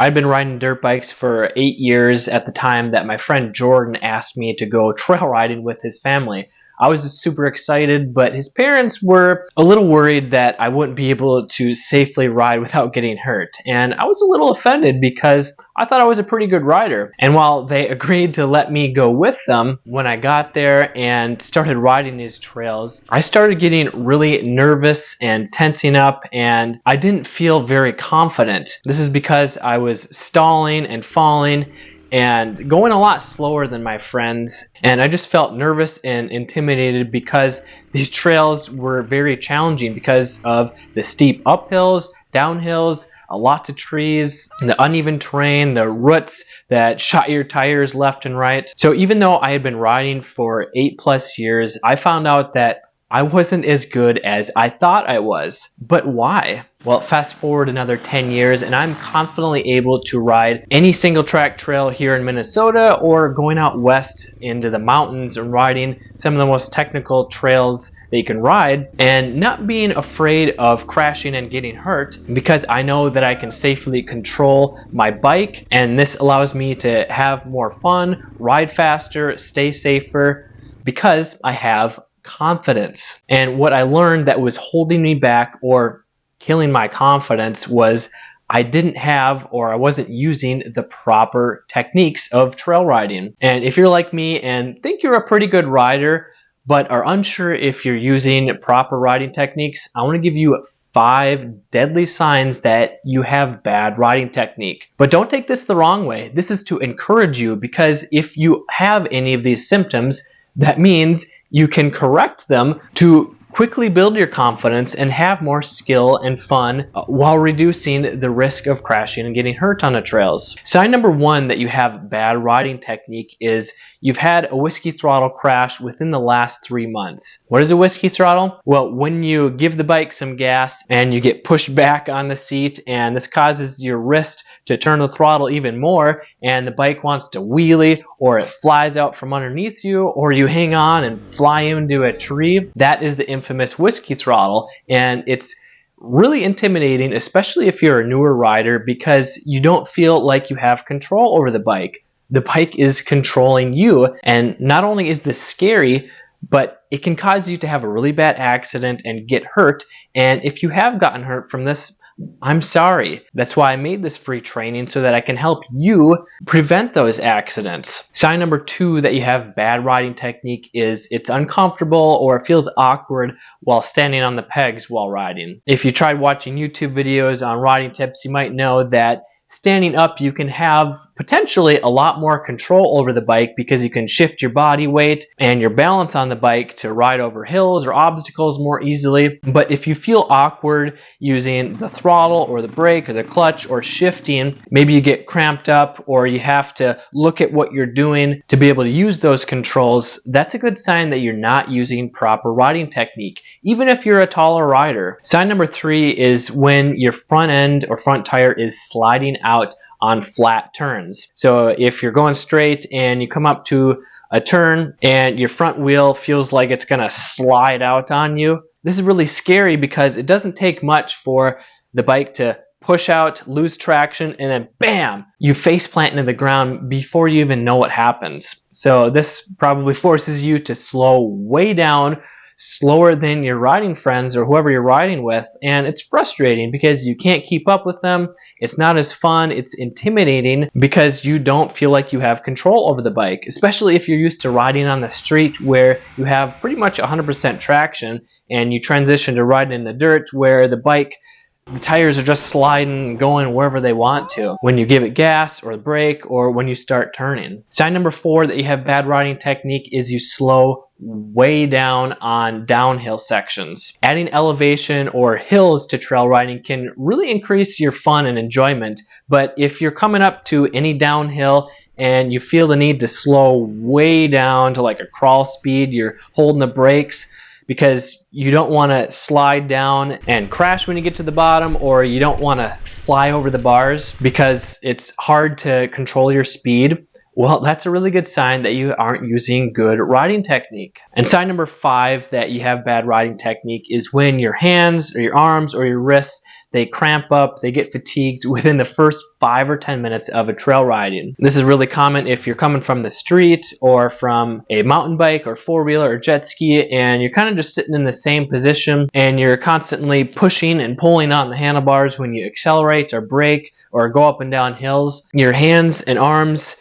I'd been riding dirt bikes for 8 years at the time that my friend Jordan asked me to go trail riding with his family. I was super excited, but his parents were a little worried that I wouldn't be able to safely ride without getting hurt. And I was a little offended because I thought I was a pretty good rider. And while they agreed to let me go with them, when I got there and started riding these trails, I started getting really nervous and tensing up, and I didn't feel very confident. This is because I was stalling and falling and going a lot slower than my friends, and I just felt nervous and intimidated because these trails were very challenging because of the steep uphills, downhills, lots of trees, the uneven terrain, the roots that shot your tires left and right. So even though I had been riding for 8+ years, I found out that I wasn't as good as I thought I was. But why? Well, fast forward another 10 years and I'm confidently able to ride any single track trail here in Minnesota, or going out west into the mountains and riding some of the most technical trails that you can ride, and not being afraid of crashing and getting hurt because I know that I can safely control my bike, and this allows me to have more fun, ride faster, stay safer because I have confidence. And what I learned that was holding me back or killing my confidence was I didn't have, or I wasn't using, the proper techniques of trail riding. And if you're like me and think you're a pretty good rider but are unsure if you're using proper riding techniques, I want to give you 5 deadly signs that you have bad riding technique. But don't take this the wrong way. This is to encourage you, because if you have any of these symptoms, that means you can correct them to quickly build your confidence and have more skill and fun while reducing the risk of crashing and getting hurt on the trails. Sign number 1 that you have bad riding technique is you've had a whiskey throttle crash within the last 3 months. What is a whiskey throttle? Well, when you give the bike some gas and you get pushed back on the seat, and this causes your wrist to turn the throttle even more, and the bike wants to wheelie, or it flies out from underneath you, or you hang on and fly into a tree. That is the infamous whiskey throttle, and it's really intimidating, especially if you're a newer rider, because you don't feel like you have control over the bike. The bike is controlling you, and not only is this scary, but it can cause you to have a really bad accident and get hurt. And if you have gotten hurt from this, I'm sorry. That's why I made this free training, so that I can help you prevent those accidents. Sign number 2 that you have bad riding technique is it's uncomfortable or it feels awkward while standing on the pegs while riding. If you tried watching YouTube videos on riding tips, you might know that standing up, you can have potentially a lot more control over the bike because you can shift your body weight and your balance on the bike to ride over hills or obstacles more easily. But if you feel awkward using the throttle or the brake or the clutch or shifting, maybe you get cramped up or you have to look at what you're doing to be able to use those controls, that's a good sign that you're not using proper riding technique, even if you're a taller rider. Sign number 3 is when your front end or front tire is sliding out on flat turns. So if you're going straight and you come up to a turn and your front wheel feels like it's gonna slide out on you, this is really scary because it doesn't take much for the bike to push out, lose traction, and then bam, you face plant into the ground before you even know what happens. So this probably forces you to slow way down, slower than your riding friends or whoever you're riding with, and it's frustrating because you can't keep up with them. It's not as fun, it's intimidating because you don't feel like you have control over the bike, especially if you're used to riding on the street where you have pretty much 100% traction, and you transition to riding in the dirt where the tires are just sliding and going wherever they want to when you give it gas or brake or when you start turning. Sign number 4 that you have bad riding technique is you slow way down on downhill sections. Adding elevation or hills to trail riding can really increase your fun and enjoyment, but if you're coming up to any downhill and you feel the need to slow way down to like a crawl speed, you're holding the brakes because you don't want to slide down and crash when you get to the bottom, or you don't want to fly over the bars because it's hard to control your speed, well, that's a really good sign that you aren't using good riding technique. And sign number 5 that you have bad riding technique is when your hands or your arms or your wrists, they cramp up, they get fatigued within the first 5 or 10 minutes of a trail riding. This is really common if you're coming from the street or from a mountain bike or four-wheeler or jet ski, and you're kind of just sitting in the same position and you're constantly pushing and pulling on the handlebars when you accelerate or brake or go up and down hills. Your hands and arms,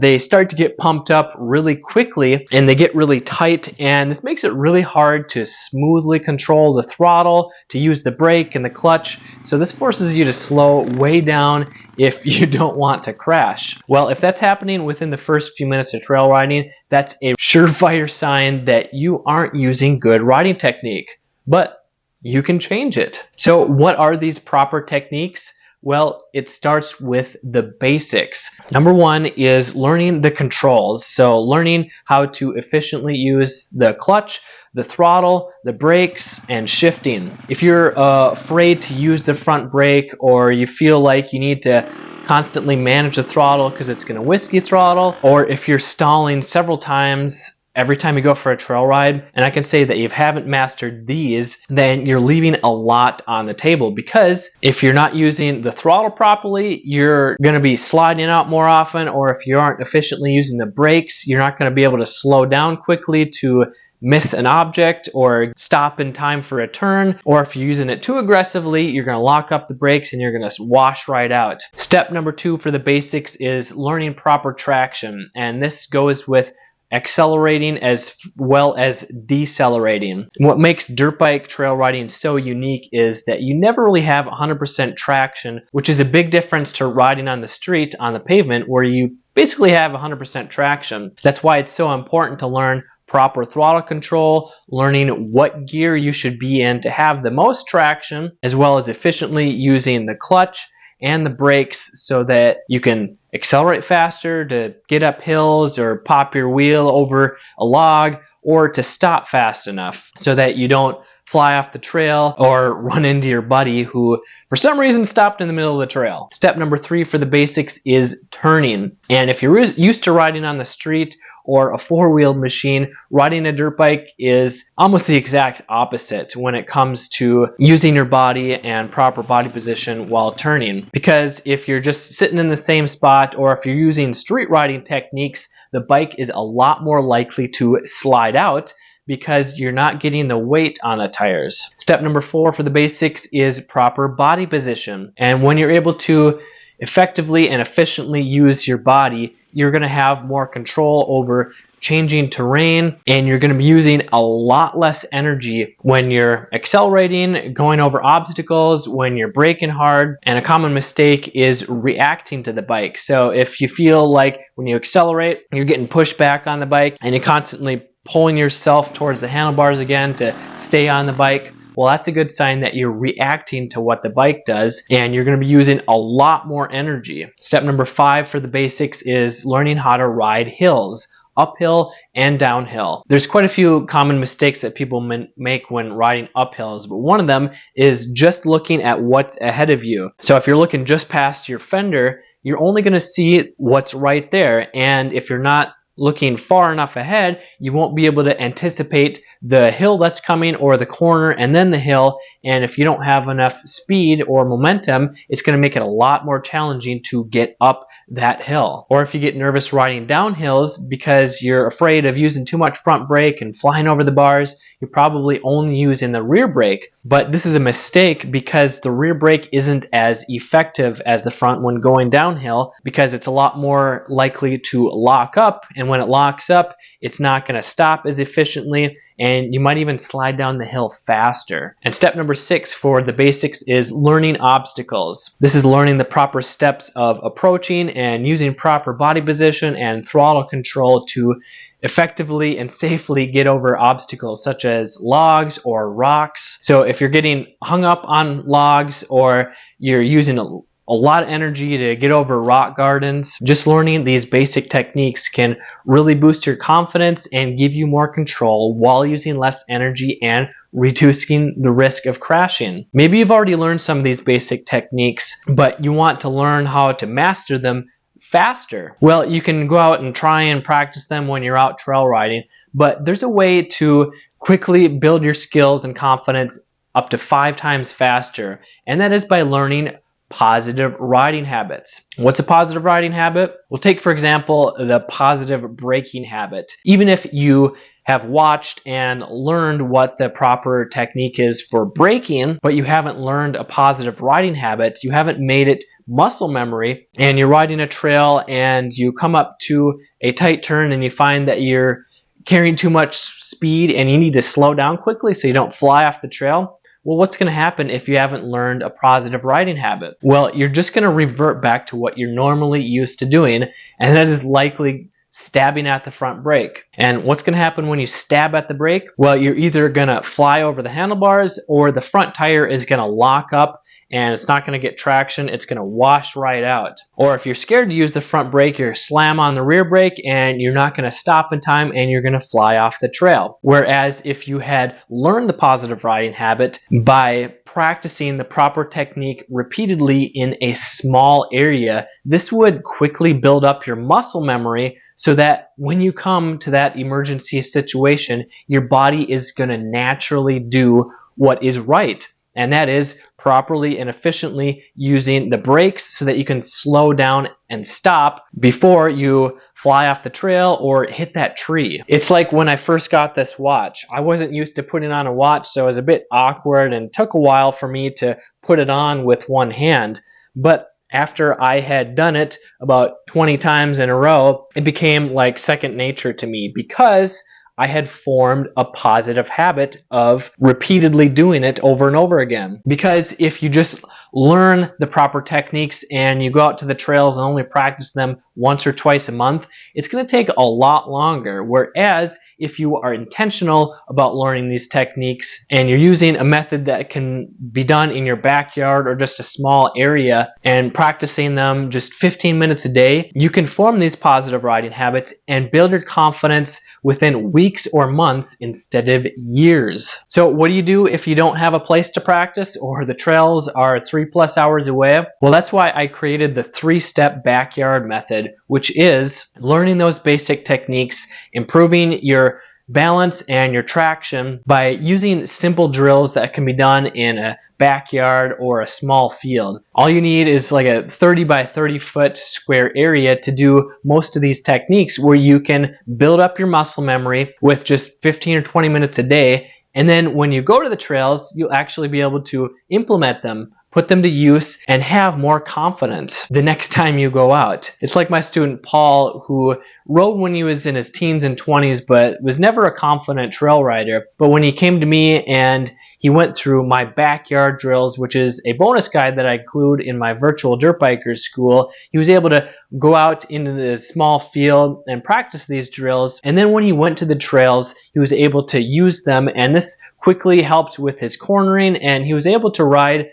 they start to get pumped up really quickly and they get really tight, and this makes it really hard to smoothly control the throttle, to use the brake and the clutch. So this forces you to slow way down if you don't want to crash. Well, if that's happening within the first few minutes of trail riding, that's a surefire sign that you aren't using good riding technique. But you can change it. So what are these proper techniques? Well, it starts with the basics. Number one is learning the controls. So learning how to efficiently use the clutch, the throttle, the brakes, and shifting. If you're afraid to use the front brake, or you feel like you need to constantly manage the throttle because it's going to whiskey throttle, or if you're stalling several times every time you go for a trail ride, and I can say that you haven't mastered these, then you're leaving a lot on the table, because if you're not using the throttle properly, you're going to be sliding out more often, or if you aren't efficiently using the brakes, you're not going to be able to slow down quickly to miss an object or stop in time for a turn, or if you're using it too aggressively, you're going to lock up the brakes and you're going to wash right out. Step number two for the basics is learning proper traction, and this goes with accelerating as well as decelerating. What makes dirt bike trail riding so unique is that you never really have 100% traction, which is a big difference to riding on the street, on the pavement, where you basically have 100% traction. That's why it's so important to learn proper throttle control, learning what gear you should be in to have the most traction, as well as efficiently using the clutch and the brakes so that you can accelerate faster, to get up hills or pop your wheel over a log, or to stop fast enough so that you don't fly off the trail or run into your buddy who for some reason stopped in the middle of the trail. Step number three for the basics is turning. And if you're used to riding on the street or a four-wheeled machine, riding a dirt bike is almost the exact opposite when it comes to using your body and proper body position while turning. Because if you're just sitting in the same spot, or if you're using street riding techniques, the bike is a lot more likely to slide out because you're not getting the weight on the tires. Step number four for the basics is proper body position. And when you're able to effectively and efficiently use your body, you're going to have more control over changing terrain, and you're going to be using a lot less energy when you're accelerating, going over obstacles, when you're braking hard. And a common mistake is reacting to the bike. So if you feel like when you accelerate, you're getting pushed back on the bike and you're constantly pulling yourself towards the handlebars again to stay on the bike, well, that's a good sign that you're reacting to what the bike does, and you're going to be using a lot more energy. Step number five for the basics is learning how to ride hills, uphill and downhill. There's quite a few common mistakes that people make when riding uphills, but one of them is just looking at what's ahead of you. So if you're looking just past your fender, you're only going to see what's right there, and if you're not looking far enough ahead, you won't be able to anticipate the hill that's coming, or the corner and then the hill. And if you don't have enough speed or momentum, it's going to make it a lot more challenging to get up that hill. Or if you get nervous riding down hills because you're afraid of using too much front brake and flying over the bars, you're probably only using the rear brake. But this is a mistake because the rear brake isn't as effective as the front when going downhill, because it's a lot more likely to lock up, and when it locks up, it's not going to stop as efficiently, and you might even slide down the hill faster. And step number six for the basics is learning obstacles. This is learning the proper steps of approaching and using proper body position and throttle control to effectively and safely get over obstacles such as logs or rocks. So if you're getting hung up on logs, or you're using a lot of energy to get over rock gardens, just learning these basic techniques can really boost your confidence and give you more control while using less energy and reducing the risk of crashing. Maybe you've already learned some of these basic techniques, but you want to learn how to master them faster. Well, you can go out and try and practice them when you're out trail riding, but there's a way to quickly build your skills and confidence up to 5 times faster, and that is by learning positive riding habits. What's a positive riding habit? We'll take, for example, the positive braking habit. Even if you have watched and learned what the proper technique is for braking, but you haven't learned a positive riding habit, you haven't made it muscle memory, and you're riding a trail and you come up to a tight turn and you find that you're carrying too much speed and you need to slow down quickly so you don't fly off the trail. Well, what's going to happen if you haven't learned a positive riding habit? Well, you're just going to revert back to what you're normally used to doing, and that is likely stabbing at the front brake. And what's going to happen when you stab at the brake? Well, you're either going to fly over the handlebars, or the front tire is going to lock up and it's not going to get traction. It's going to wash right out. Or if you're scared to use the front brake, you're slam on the rear brake and you're not going to stop in time and you're going to fly off the trail. Whereas if you had learned the positive riding habit by practicing the proper technique repeatedly in a small area, this would quickly build up your muscle memory so that when you come to that emergency situation, your body is going to naturally do what is right. And that is properly and efficiently using the brakes so that you can slow down and stop before you fly off the trail or hit that tree. It's like when I first got this watch. I wasn't used to putting on a watch, so it was a bit awkward and took a while for me to put it on with one hand. But after I had done it about 20 times in a row, it became like second nature to me because I had formed a positive habit of repeatedly doing it over and over again. Because if you just learn the proper techniques and you go out to the trails and only practice them once or twice a month, it's going to take a lot longer. Whereas if you are intentional about learning these techniques and you're using a method that can be done in your backyard or just a small area and practicing them just 15 minutes a day, you can form these positive riding habits and build your confidence within weeks or months instead of years. So what do you do if you don't have a place to practice or the trails are 3+ hours away? Well, that's why I created the 3-step backyard method, which is learning those basic techniques, improving your balance and your traction by using simple drills that can be done in a backyard or a small field. All you need is like a 30 by 30 foot square area to do most of these techniques, where you can build up your muscle memory with just 15 or 20 minutes a day. And then when you go to the trails, you'll actually be able to implement them, put them to use, and have more confidence the next time you go out. It's like my student Paul, who rode when he was in his teens and 20s, but was never a confident trail rider. But when he came to me and he went through my backyard drills, which is a bonus guide that I include in my virtual dirt bikers school, he was able to go out into the small field and practice these drills. And then when he went to the trails, he was able to use them, and this quickly helped with his cornering, and he was able to ride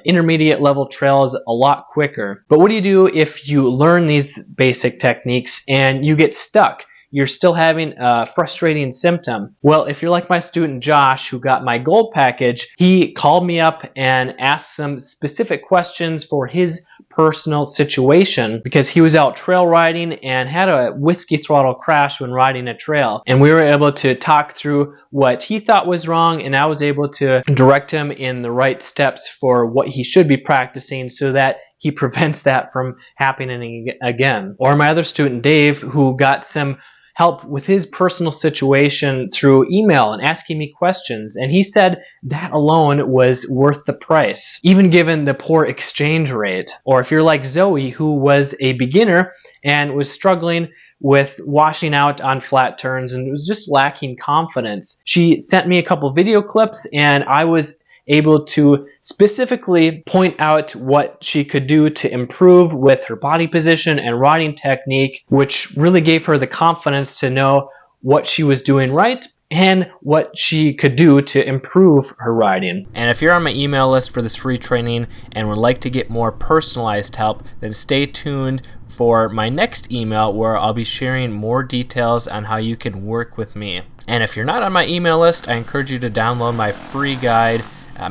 intermediate level trails a lot quicker. But what do you do if you learn these basic techniques and you get stuck? You're still having a frustrating symptom. Well, if you're like my student Josh, who got my gold package, he called me up and asked some specific questions for his personal situation because he was out trail riding and had a whiskey throttle crash when riding a trail. And we were able to talk through what he thought was wrong, and I was able to direct him in the right steps for what he should be practicing so that he prevents that from happening again. Or my other student Dave, who got some help with his personal situation through email and asking me questions, and he said that alone was worth the price, even given the poor exchange rate. Or if you're like Zoe, who was a beginner and was struggling with washing out on flat turns and was just lacking confidence, she sent me a couple video clips, and I was able to specifically point out what she could do to improve with her body position and riding technique, which really gave her the confidence to know what she was doing right and what she could do to improve her riding. And if you're on my email list for this free training and would like to get more personalized help, then stay tuned for my next email, where I'll be sharing more details on how you can work with me. And if you're not on my email list, I encourage you to download my free guide,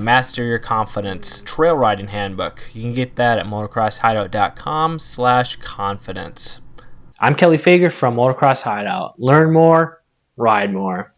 Master Your Confidence Trail Riding Handbook. You can get that at motocrosshideout.com/confidence. I'm Kelly Fager from Motocross Hideout. Learn more, ride more.